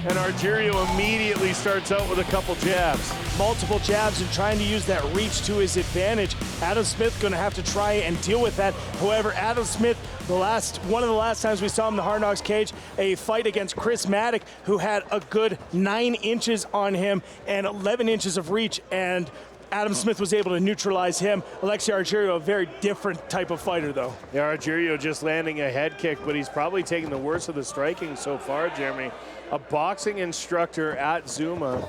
And Argyriou immediately starts out with a couple jabs. Multiple jabs and trying to use that reach to his advantage. Adam Smith going to have to try and deal with that. However, Adam Smith, one of the last times we saw him in the Hard Knocks cage, a fight against Chris Maddock, who had a good 9 inches on him and 11 inches of reach, and Adam Smith was able to neutralize him. Alexi Argyriou, a very different type of fighter, though. Yeah, Argyriou just landing a head kick, but he's probably taking the worst of the striking so far, Jeremy. A boxing instructor at Zuma.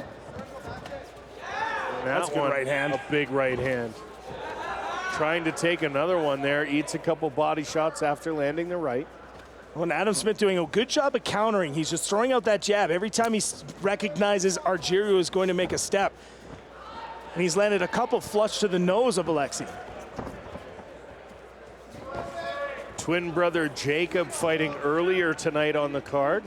That's a good right hand. A big right hand. Trying to take another one there, eats a couple body shots after landing the right. Well, and Adam Smith doing a good job of countering. He's just throwing out that jab every time he recognizes Argyriou is going to make a step. And he's landed a couple flush to the nose of Alexi. Twin brother Jacob fighting earlier tonight on the card.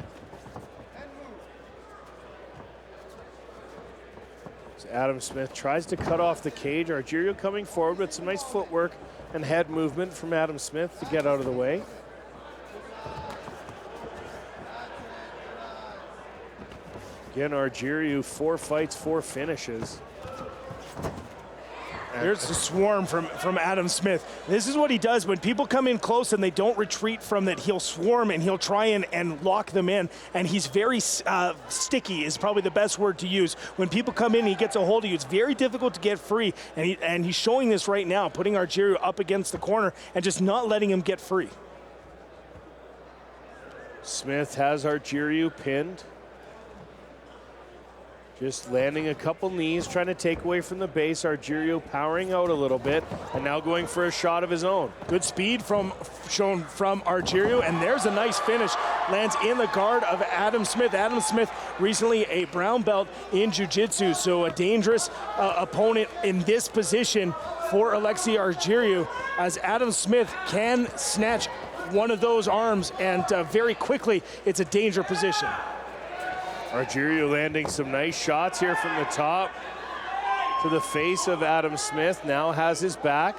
So Adam Smith tries to cut off the cage. Argyriou coming forward with some nice footwork and head movement from Adam Smith to get out of the way. Again, Argyriou, 4 fights, 4 finishes. There's the swarm from Adam Smith. This is what he does when people come in close and they don't retreat from that. He'll swarm and he'll try and lock them in. And he's very sticky is probably the best word to use. When people come in, he gets a hold of you. It's very difficult to get free. And he's showing this right now, putting Argyriou up against the corner and just not letting him get free. Smith has Argyriou pinned. Just landing a couple knees, trying to take away from the base. Argyriou powering out a little bit, and now going for a shot of his own. Good speed shown from Argyriou, and there's a nice finish. Lands in the guard of Adam Smith. Adam Smith, recently a brown belt in jiu-jitsu, so a dangerous opponent in this position for Alexi Argyriou, as Adam Smith can snatch one of those arms, and very quickly, it's a danger position. Argyriou landing some nice shots here from the top to the face of Adam Smith. Now has his back.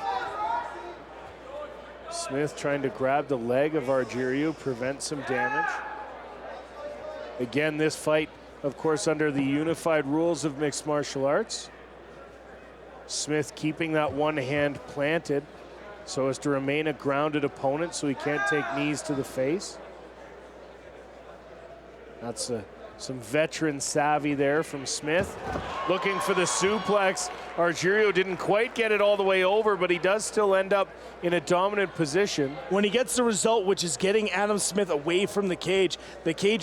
Smith trying to grab the leg of Argyriou, prevent some damage. Again, this fight, of course, under the unified rules of mixed martial arts. Smith keeping that one hand planted so as to remain a grounded opponent so he can't take knees to the face. That's some veteran savvy there from Smith. Looking for the suplex. Argyriou didn't quite get it all the way over, but he does still end up in a dominant position. When he gets the result, which is getting Adam Smith away from the cage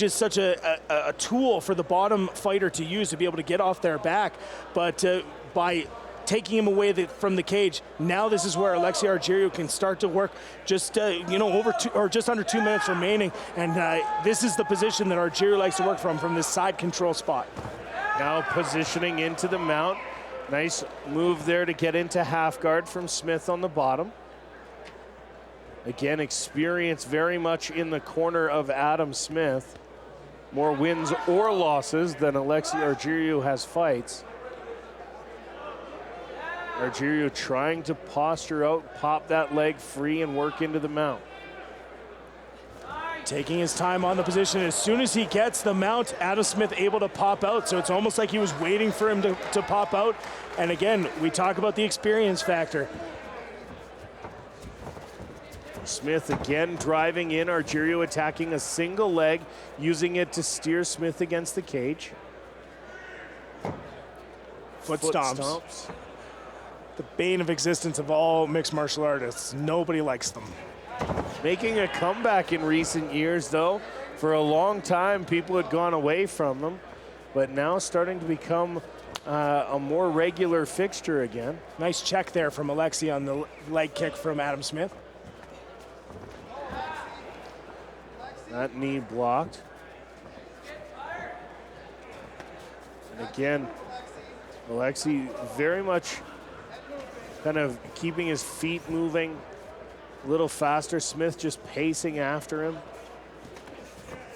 is such a tool for the bottom fighter to use to be able to get off their back. But by taking him away from the cage, now this is where Alexi Argyriou can start to work. Just just under 2 minutes remaining, and this is the position that Argyriou likes to work from this side control spot. Now positioning into the mount. Nice move there to get into half guard from Smith on the bottom. Again, experience very much in the corner of Adam Smith. More wins or losses than Alexi Argyriou has fights. Argyriou trying to posture out, pop that leg free, and work into the mount. Taking his time on the position. As soon as he gets the mount, Adam Smith able to pop out. So it's almost like he was waiting for him to pop out. And again, we talk about the experience factor. Smith again driving in. Argyriou attacking a single leg, using it to steer Smith against the cage. Foot stomps. The bane of existence of all mixed martial artists. Nobody likes them. Making a comeback in recent years, though. For a long time, people had gone away from them, but now starting to become a more regular fixture again. Nice check there from Alexi on the leg kick from Adam Smith. That knee blocked. And again, Alexi very much kind of keeping his feet moving a little faster. Smith just pacing after him,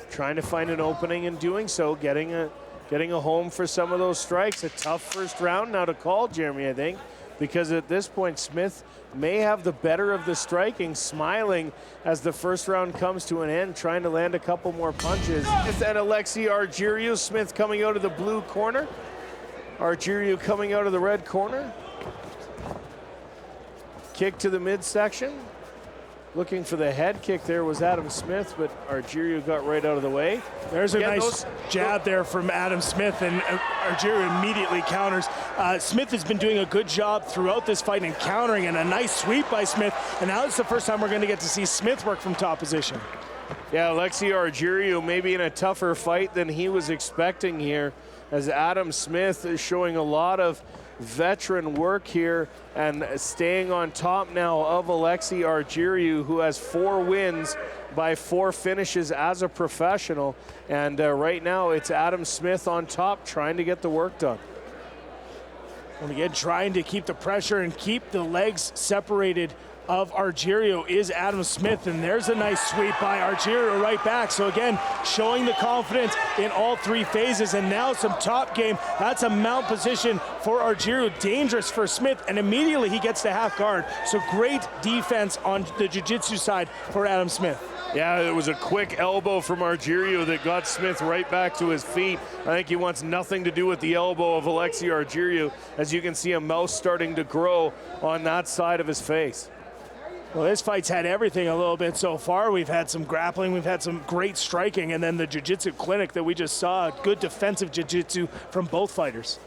trying to find an opening, and doing so, getting a home for some of those strikes. A tough first round now to call, Jeremy, I think. because at this point, Smith may have the better of the striking, smiling as the first round comes to an end, trying to land a couple more punches. And Alexi Argyriou, Smith coming out of the blue corner. Argyriou coming out of the red corner. Kick to the midsection. Looking for the head kick there was Adam Smith, but Argyriou got right out of the way. There's a nice jab there from Adam Smith, and Argyriou immediately counters. Smith has been doing a good job throughout this fight in countering, and a nice sweep by Smith. And now it's the first time we're going to get to see Smith work from top position. Yeah, Alexi Argyriou maybe in a tougher fight than he was expecting here, as Adam Smith is showing a lot of veteran work here and staying on top now of Alexi Argyriou, who has 4 wins by 4 finishes as a professional. And right now it's Adam Smith on top trying to get the work done. And again, trying to keep the pressure and keep the legs separated of Argyriou is Adam Smith, and there's a nice sweep by Argyriou right back. So again, showing the confidence in all 3 phases, and now some top game. That's a mount position for Argyriou, dangerous for Smith, and immediately he gets to half guard. So great defense on the jiu-jitsu side for Adam Smith. Yeah, it was a quick elbow from Argyriou that got Smith right back to his feet. I think he wants nothing to do with the elbow of Alexi Argyriou, as you can see a mouth starting to grow on that side of his face. Well, this fight's had everything a little bit so far. We've had some grappling, we've had some great striking, and then the jiu-jitsu clinic that we just saw, good defensive jiu-jitsu from both fighters.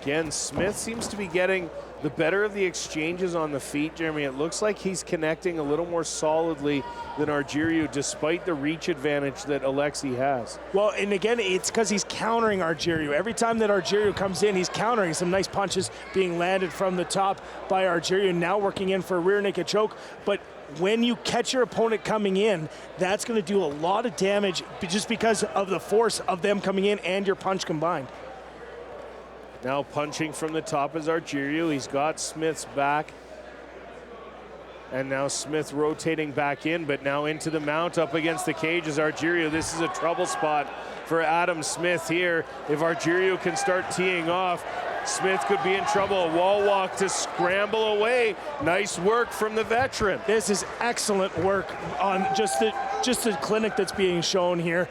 Again, Smith seems to be getting the better of the exchanges on the feet, Jeremy. It looks like he's connecting a little more solidly than Argyriou, despite the reach advantage that Alexi has. Well, and again, it's because he's countering Argyriou. Every time that Argyriou comes in, he's countering. Some nice punches being landed from the top by Argyriou, now working in for a rear naked choke. But when you catch your opponent coming in, that's going to do a lot of damage just because of the force of them coming in and your punch combined. Now punching from the top is Argyriou. He's got Smith's back. And now Smith rotating back in, but now into the mount up against the cage is Argyriou. This is a trouble spot for Adam Smith here. If Argyriou can start teeing off, Smith could be in trouble. A wall walk to scramble away. Nice work from the veteran. This is excellent work on just the clinic that's being shown here.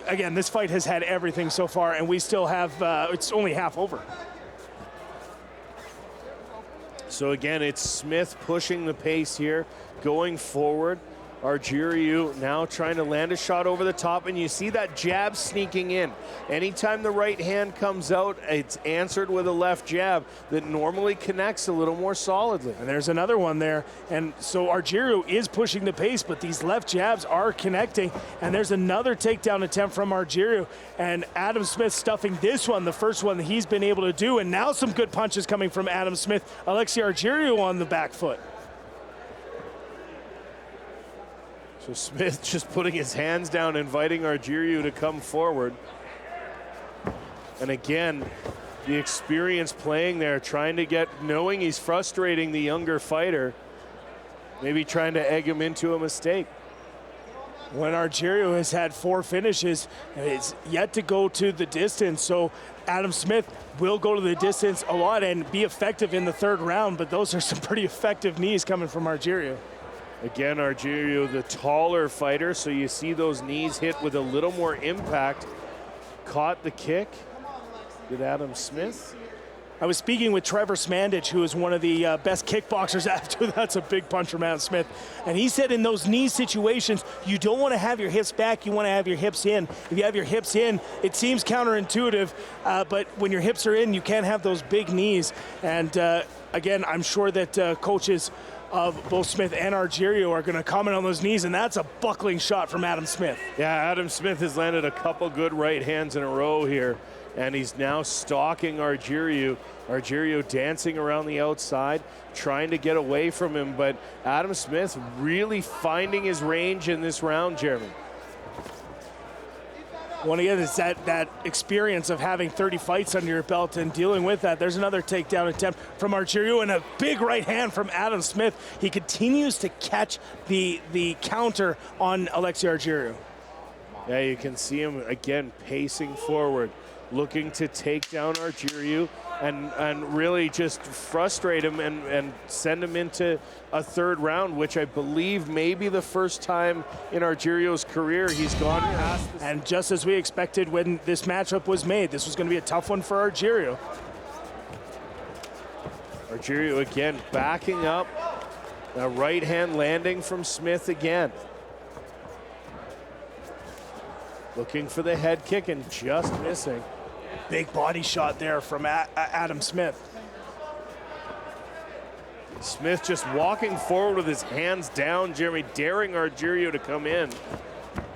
Again, this fight has had everything so far, and we still have, it's only half over. So again, it's Smith pushing the pace here, going forward. Argyriou now trying to land a shot over the top, and you see that jab sneaking in. Anytime the right hand comes out, it's answered with a left jab that normally connects a little more solidly. And there's another one there. And so Argyriou is pushing the pace, but these left jabs are connecting. And there's another takedown attempt from Argyriou. And Adam Smith stuffing this one, the first one that he's been able to do. And now some good punches coming from Adam Smith. Alexi Argyriou on the back foot. So Smith just putting his hands down, inviting Argyriou to come forward. And again, the experience playing there, trying to knowing he's frustrating the younger fighter, maybe trying to egg him into a mistake. When Argyriou has had 4 finishes, it's yet to go to the distance. So Adam Smith will go to the distance a lot and be effective in the 3rd round, but those are some pretty effective knees coming from Argyriou. Again, Argyriou, the taller fighter, so you see those knees hit with a little more impact. Caught the kick. Did Adam Smith? I was speaking with Trevor Smandich, who is one of the best kickboxers after. That's a big punch from Adam Smith. And he said in those knee situations, you don't want to have your hips back, you want to have your hips in. If you have your hips in, it seems counterintuitive, but when your hips are in, you can't have those big knees. And again, I'm sure that coaches of both Smith and Argyriou are going to comment on those knees, and that's a buckling shot from Adam Smith. Yeah, Adam Smith has landed a couple good right hands in a row here, and he's now stalking Argyriou. Argyriou dancing around the outside, trying to get away from him, but Adam Smith really finding his range in this round, Jeremy. One again, it's that experience of having 30 fights under your belt and dealing with that. There's another takedown attempt from Argyriou and a big right hand from Adam Smith. He continues to catch the counter on Alexi Argyriou. Yeah, you can see him again pacing forward, looking to take down Argyriou and really just frustrate him and send him into a third round, which I believe may be the first time in Argyriou's career he's gone past. And just as we expected when this matchup was made, this was going to be a tough one for Argyriou. Argyriou again backing up. A right hand landing from Smith again. Looking for the head kick and just missing. Big body shot there from Adam Smith. Smith just walking forward with his hands down, Jeremy, daring Argyriou to come in.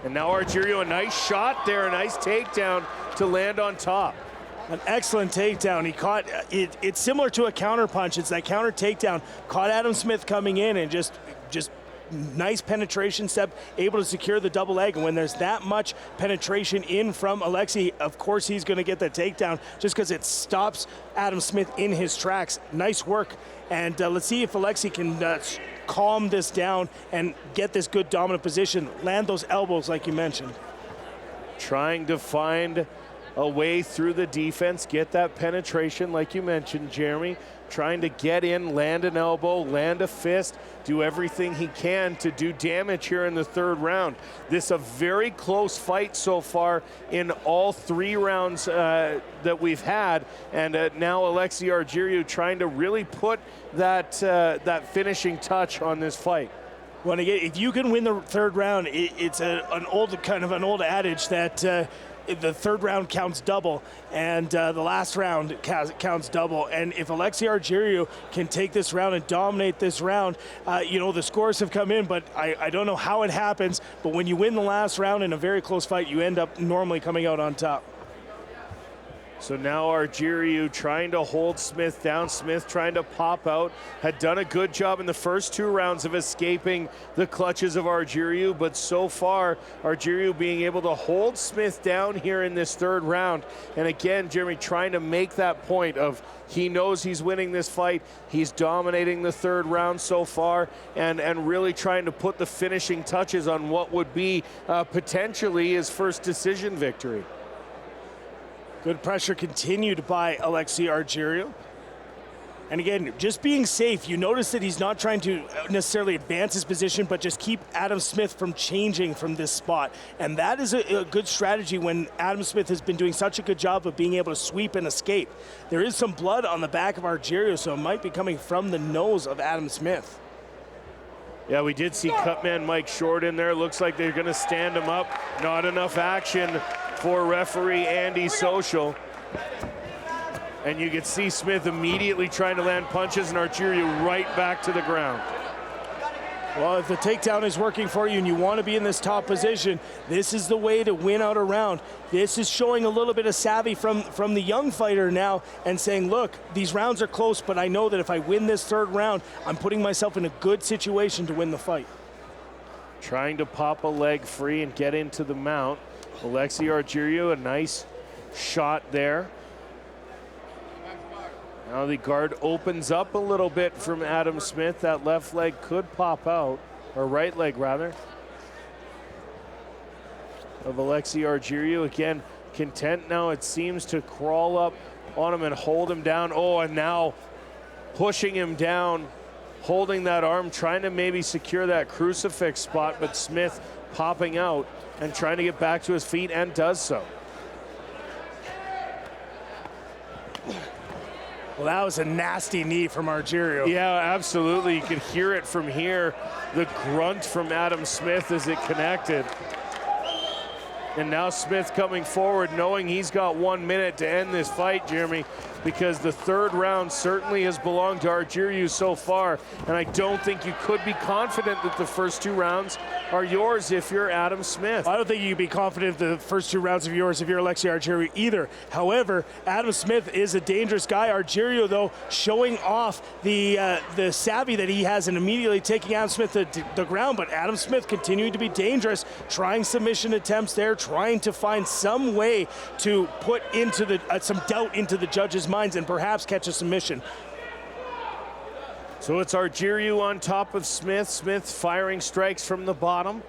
And now Argyriou, a nice shot there, a nice takedown to land on top. An excellent takedown. He caught it. It's similar to a counter punch. It's that counter takedown. Caught Adam Smith coming in and just nice penetration step, able to secure the double leg. And when there's that much penetration in from Alexi, of course he's going to get the takedown just because it stops Adam Smith in his tracks. Nice work. And let's see if Alexi can calm this down and get this good dominant position. Land those elbows like you mentioned. Trying to find a way through the defense, get that penetration like you mentioned, Jeremy. Trying to get in, land an elbow, land a fist, do everything he can to do damage here in the third round. This is a very close fight so far in all 3 rounds that we've had, and now Alexi Argyriou trying to really put that finishing touch on this fight. Well, again, if you can win the third round, it's an old adage that the third round counts double, and the last round counts double. And if Alexi Argyriou can take this round and dominate this round, the scores have come in, but I don't know how it happens. But when you win the last round in a very close fight, you end up normally coming out on top. So now Argyriou trying to hold Smith down. Smith trying to pop out. Had done a good job in the first 2 rounds of escaping the clutches of Argyriou, but so far Argyriou being able to hold Smith down here in this third round. And again, Jeremy trying to make that point of he knows he's winning this fight. He's dominating the third round so far and really trying to put the finishing touches on what would be potentially his first decision victory. Good pressure continued by Alexi Argyriou. And again, just being safe, you notice that he's not trying to necessarily advance his position, but just keep Adam Smith from changing from this spot. And that is a good strategy when Adam Smith has been doing such a good job of being able to sweep and escape. There is some blood on the back of Argyriou, so it might be coming from the nose of Adam Smith. Yeah, we did see Cutman Mike Short in there. Looks like they're going to stand him up. Not enough action for referee Andy Social. And you can see Smith immediately trying to land punches and Argyriou right back to the ground. Well, if the takedown is working for you and you want to be in this top position, this is the way to win out a round. This is showing a little bit of savvy from the young fighter now and saying, look, these rounds are close, but I know that if I win this third round, I'm putting myself in a good situation to win the fight. Trying to pop a leg free and get into the mount. Alexi Argyriou, a nice shot there. Now the guard opens up a little bit from Adam Smith. That left leg could pop out, or right leg rather, of Alexi Argyriou. Again, content now it seems to crawl up on him and hold him down. Oh, and now pushing him down, holding that arm, trying to maybe secure that crucifix spot, but Smith popping out and trying to get back to his feet and does so. Well, that was a nasty knee from Argyriou. Yeah, absolutely. You could hear it from here. The grunt from Adam Smith as it connected. And now Smith coming forward, knowing he's got 1 minute to end this fight, Jeremy, because the third round certainly has belonged to Argyriou so far, and I don't think you could be confident that the first 2 rounds are yours if you're Adam Smith. I don't think you can be confident the first 2 rounds are yours if you're Alexi Argyriou either. However, Adam Smith is a dangerous guy. Argyriou, though, showing off the savvy that he has and immediately taking Adam Smith to the ground, but Adam Smith continuing to be dangerous, trying submission attempts there, trying to find some way to put into some doubt into the judges' minds and perhaps catch a submission. So it's Argyriou on top of Smith. Smith firing strikes from the bottom.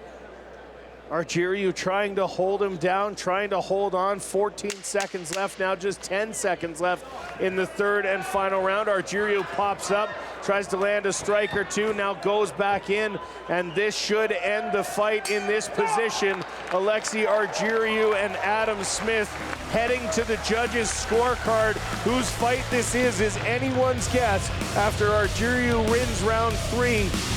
Argyriou trying to hold him down, trying to hold on. 14 seconds left now, just 10 seconds left in the third and final round. Argyriou pops up, tries to land a strike or two, now goes back in, and this should end the fight in this position. Alexi Argyriou and Adam Smith heading to the judges' scorecard. Whose fight this is anyone's guess after Argyriou wins round 3.